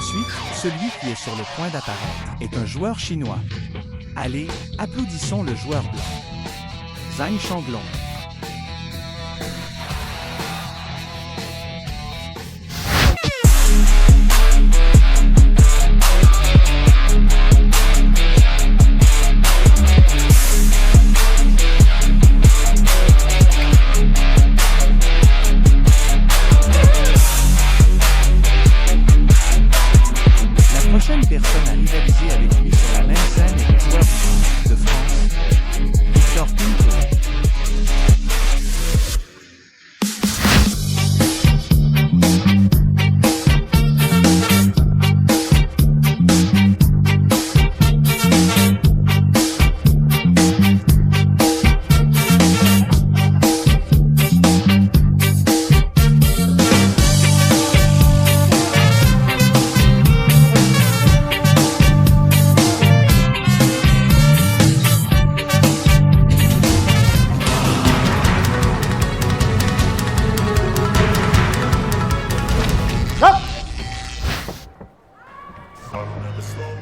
Ensuite, celui qui est sur le point d'apparaître est un joueur chinois. Allez, applaudissons le joueur blanc. Zhang Shanglong. La prochaine personne à rivaliser avec lui sur la même scène est le joueur de France, Victor Pinto.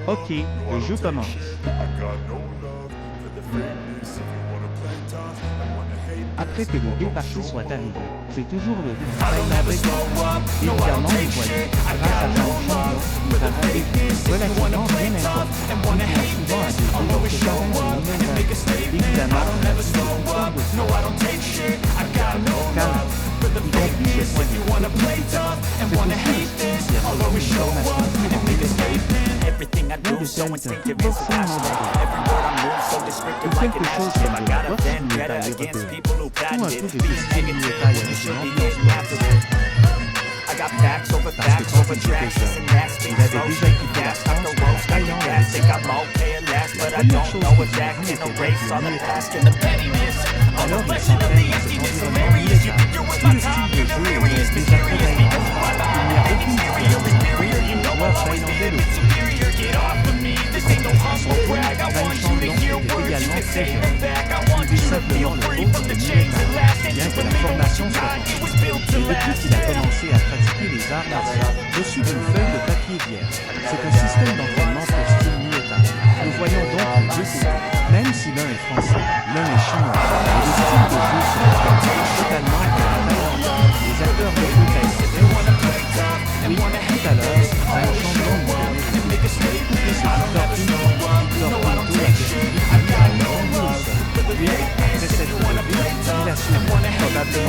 Ok, le jeu commence. Après que les deux parties soient arrivées, c'est toujours le time-break. Évidemment, les voyous, grâce à Zhang Shanglong, nous avons été relativement bien informés. Nous jouons souvent à des jeux de préparation et d'innovation. Évidemment, la discussion de calme, y compris ce point de vue. C'est aussi un style qui a reçu une formation Everything I do so instinctive is boxing irrational. Every word I move so descriptive like an adjective. I got a vendetta against people who patented being negative when you should be getting after it. I got facts over tracks, and that speaks slow, shaking gas, knock the road, stuck in gas. Think I'm okay at last, but I don't know if that can erase all the past and the pettiness. A reflection of the emptiness, hilarious. You think you're with my time, you're delirious, mysterious. Because of my mind, I think inferior, inferior. You know I'm always being superior. Get off of me, this ain't no humble brag. I want you to hear words, you can say them back. I want you to feel free from the chains that last. And you believe what you got, it was built to Et depuis last. qu'il a commencé à pratiquer les arts martiaux, reçu d'une feuille de papier vierge. C'est un système d'entraînement pour style Muay Thai. Nous voyons donc les deux côtés. Même si l'un est français, l'un est chinois, et les styles de jeu sont totalement différents. Les acteurs de jeu thaïlandais oui, tout à l'heure, Zhang Shanglong nous donnait des coups. Et c'est Victor Pinto a servi à tomber au sol. Puis, après cette relevée, il a su, probablement pas prévu.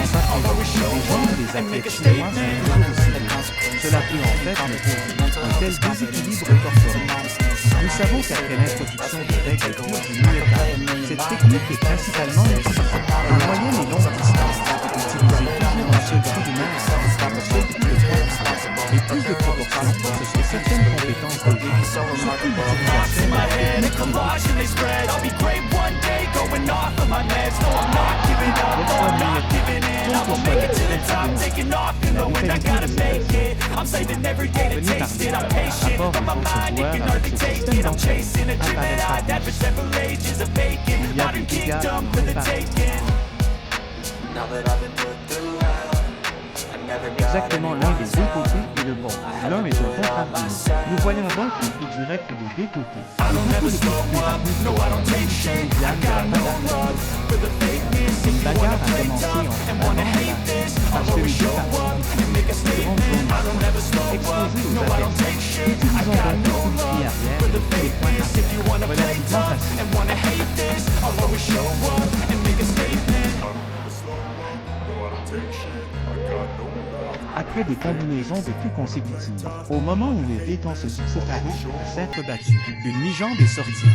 Les jambes des athlètes chinois sont toujours aussi lourdes. Cela peut en fait un tel déséquilibre corporel. Nous savons qu'après l'introduction de règles et cours du Muay Thai, cette technique est principalement utilisée aux moyennes et longues distances, utilisée toujours en seul coup de main, en seul coup de poing. Et plus de proportions, ce sont certaines compétences de jeu, surtout l'utilisation de la technique du exactement l'un des deux côtés est le bon. L'un est un contre-argument. Nous voyons donc le coup direct des deux côtés. Beaucoup de coups rapides de la bagarre. Une bagarre a commencé en parce que les deux parties une grande zone exposée aux adversaires. Utilisons donc le coup de pied arrière et les points arrière. Relativement Après des combinaisons de coups consécutives, au moment où les deux temps se sont séparés, s'être battus, une mi-jambe est sortie.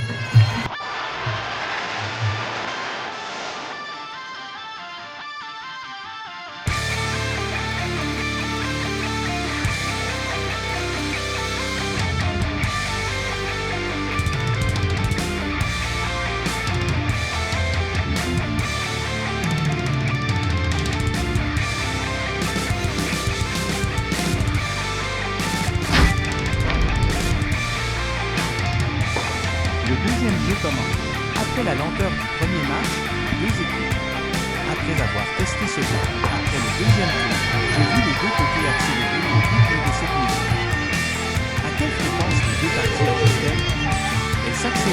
Le deuxième jeu commence. Après la lenteur du premier match, deux équipes. Après avoir testé ce jeu, après le deuxième tour, j'ai vu les deux côtés accélérer au rythme de cette musique.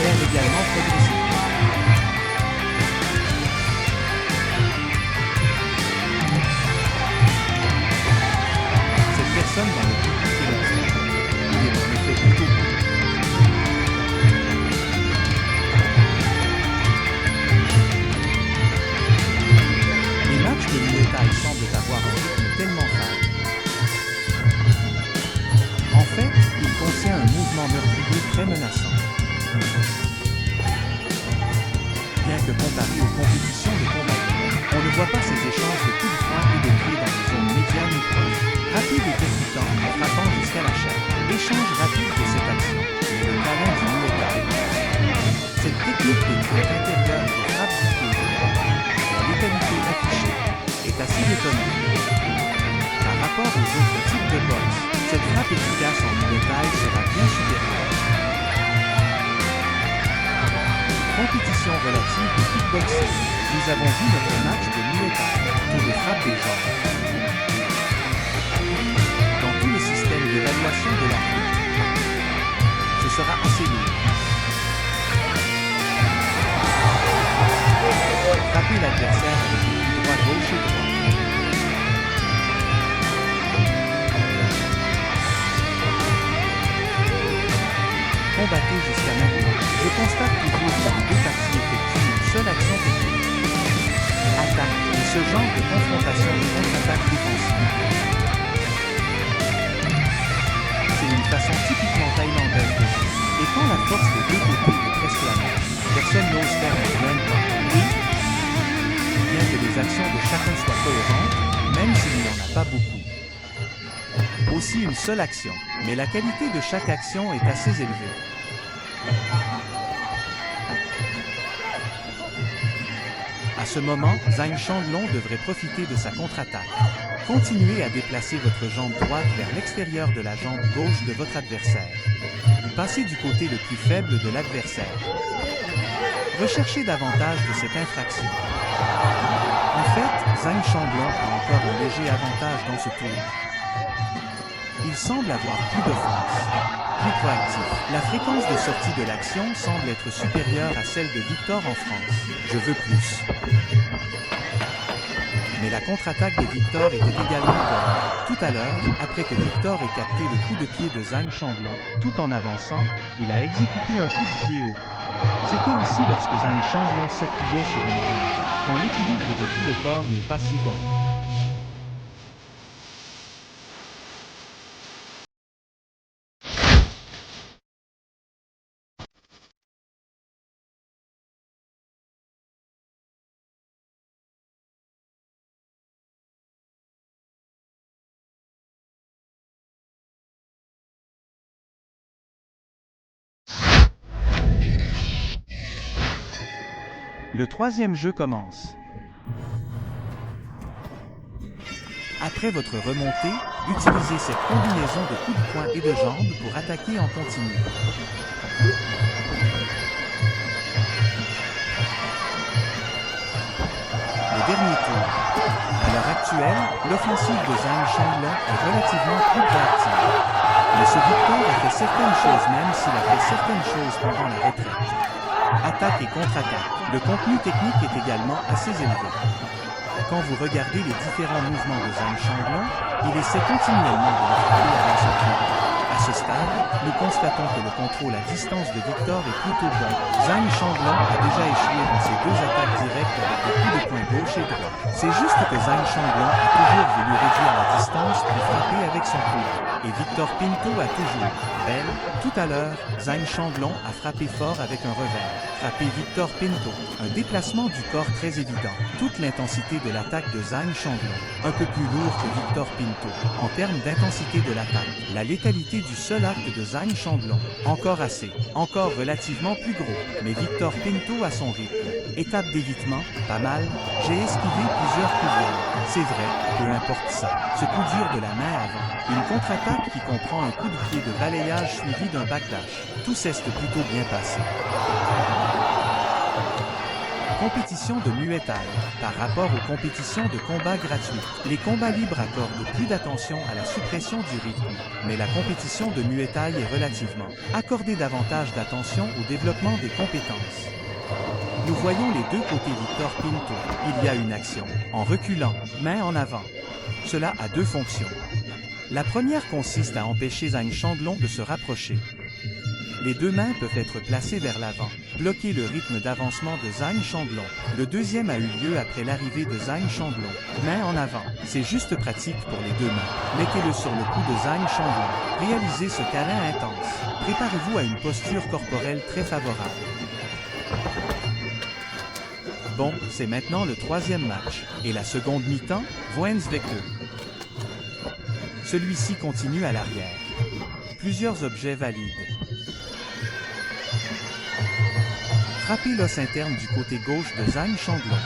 accélère également progressivement. Cette personne dans le coup est l'observe. Il est en effet plutôt beau. Les matchs de Muay Thai semblent avoir un rythme tellement fade. En fait, il contient un mouvement meurtrier très menaçant. Bien que comparé aux compétitions de combat, on ne voit pas ces échanges de coups de poing et de pied dans les zones médianes ou proches. Rapide et percutant, frappant jusqu'à la chair. Échange rapide de cette action. Le talent du Muay Thai. Cette technique de lutte intérieure et de frappe du pied, la létalité affichée, est assez étonnante. Par rapport aux autres types de boxe, cette frappe efficace en Muay Thai sera bien supérieure. Compétition relative de kickboxing. Nous avons vu notre match de Muay Thai, pour les frappes des jambes. Dans tout le système d'évaluation de l'arbitre, ce sera assez lourd. Frapper l'adversaire avec les coups droit, gauche et droit. Combattez jusqu'à maintenant. Je constate toujours que les deux parties effectuent une seule action technique. Attaque et ce genre de confrontation de contre-attaque défensive. C'est une façon typiquement thaïlandaise de jouer. Et quand la force des deux côtés est presque la même, personne n'ose faire un même pas. Oui, bien que les actions de chacun soient cohérentes, même s'il n'y en a pas beaucoup. Aussi une seule action, mais la qualité de chaque action est assez élevée. À ce moment, Zhang Shanglong devrait profiter de sa contre-attaque. Continuez à déplacer votre jambe droite vers l'extérieur de la jambe gauche de votre adversaire. Passez du côté le plus faible de l'adversaire. Recherchez davantage de cette infraction. En fait, Zhang Shanglong a encore un léger avantage dans ce tour. Il semble avoir plus d'offense, plus proactif. La fréquence de sortie de l'action semble être supérieure à celle de Victor en France. Je veux plus. Mais la contre-attaque de Victor était également bonne. Tout à l'heure, après que Victor ait capté le coup de pied de Zhang Shanglong, tout en avançant, il a exécuté un coup de pied haut. C'était aussi lorsque Zhang Shanglong s'appuyait sur une roue, quand l'équilibre de tout le corps n'est pas si bon. Le troisième jeu commence. Après votre remontée, utilisez cette combinaison de coups de poing et de jambes pour attaquer en continu. Le dernier tour. À l'heure actuelle, l'offensive de Zhang Shanglong est relativement plus proactive. Mais ce Victor a fait certaines choses même s'il a fait certaines choses pendant la retraite. Attaque et contre-attaque. Le contenu technique est également assez élevé. Quand vous regardez les différents mouvements de Zhang Shanglong, il essaie continuellement de le frapper avant son tour. À ce stade, nous constatons que le contrôle à distance de Victor est plutôt bon. Zhang Shanglong a déjà échoué dans ses deux attaques directes avec des coups de poing gauche et droit. C'est juste que Zhang Shanglong a toujours voulu réduire la distance pour frapper avec son coude. Et Victor Pinto a toujours. Belle, tout à l'heure, Zhang Shanglong a frappé fort avec un revers. Frappé Victor Pinto. Un déplacement du corps très évident. Toute l'intensité de l'attaque de Zhang Shanglong. Un peu plus lourd que Victor Pinto. En termes d'intensité de l'attaque. La létalité du seul acte de Zhang Shanglong. Encore assez. Encore relativement plus gros. Mais Victor Pinto a son rythme. Étape d'évitement, pas mal. J'ai esquivé plusieurs coups violents. C'est vrai, peu importe ça. Ce coup dur de la main avant. Une contre-attaque qui comprend un coup de pied de balayage suivi d'un backdash. Tout s'est plutôt bien passé. Compétition de Muay Thai. Par rapport aux compétitions de combat gratuites, les combats libres accordent plus d'attention à la suppression du rythme, mais la compétition de Muay Thai est relativement accordée davantage d'attention au développement des compétences. Nous voyons les deux côtés Victor Pinto. Il y a une action en reculant, main en avant. Cela a deux fonctions. La première consiste à empêcher Zhang Shanglong de se rapprocher. Les deux mains peuvent être placées vers l'avant, bloquer le rythme d'avancement de Zhang Shanglong. Le deuxième a eu lieu après l'arrivée de Zhang Shanglong. Main en avant. C'est juste pratique pour les deux mains. Mettez-le sur le cou de Zhang Shanglong. Réalisez ce câlin intense. Préparez-vous à une posture corporelle très favorable. Bon, c'est maintenant le troisième match. Et la seconde mi-temps, Voensveke. Celui-ci continue à l'arrière. Plusieurs objets valides. Frappez l'os interne du côté gauche de Zhang Shanglong.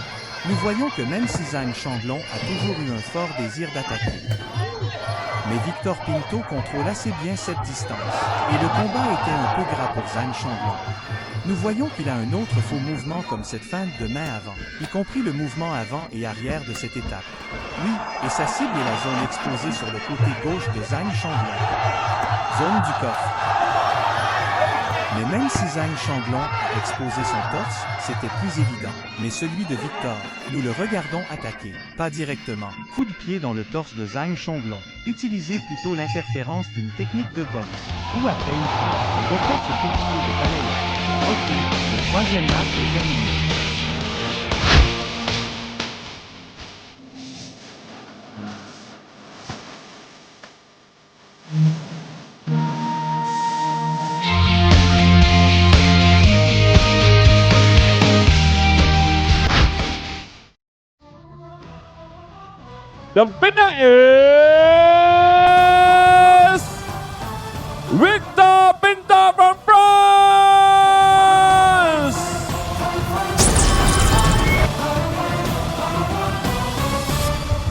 Nous voyons que même si Zhang Shanglong a toujours eu un fort désir d'attaquer, mais Victor Pinto contrôle assez bien cette distance, et le combat était un peu gras pour Zhang Shanglong. Nous voyons qu'il a un autre faux mouvement comme cette feinte de main avant, y compris le mouvement avant et arrière de cette étape. Oui, et sa cible est la zone exposée sur le côté gauche de Zhang Shanglong. Zone du coffre. Mais même si Zhang Shanglong a exposé son torse, c'était plus évident. Mais celui de Victor, nous le regardons attaquer, pas directement. Coup de pied dans le torse de Zhang Shanglong. Utilisez plutôt l'interférence d'une technique de boxe. Ou après une fois, refaire ce coup de pied de palais. Ok, le troisième match est terminé. The winner is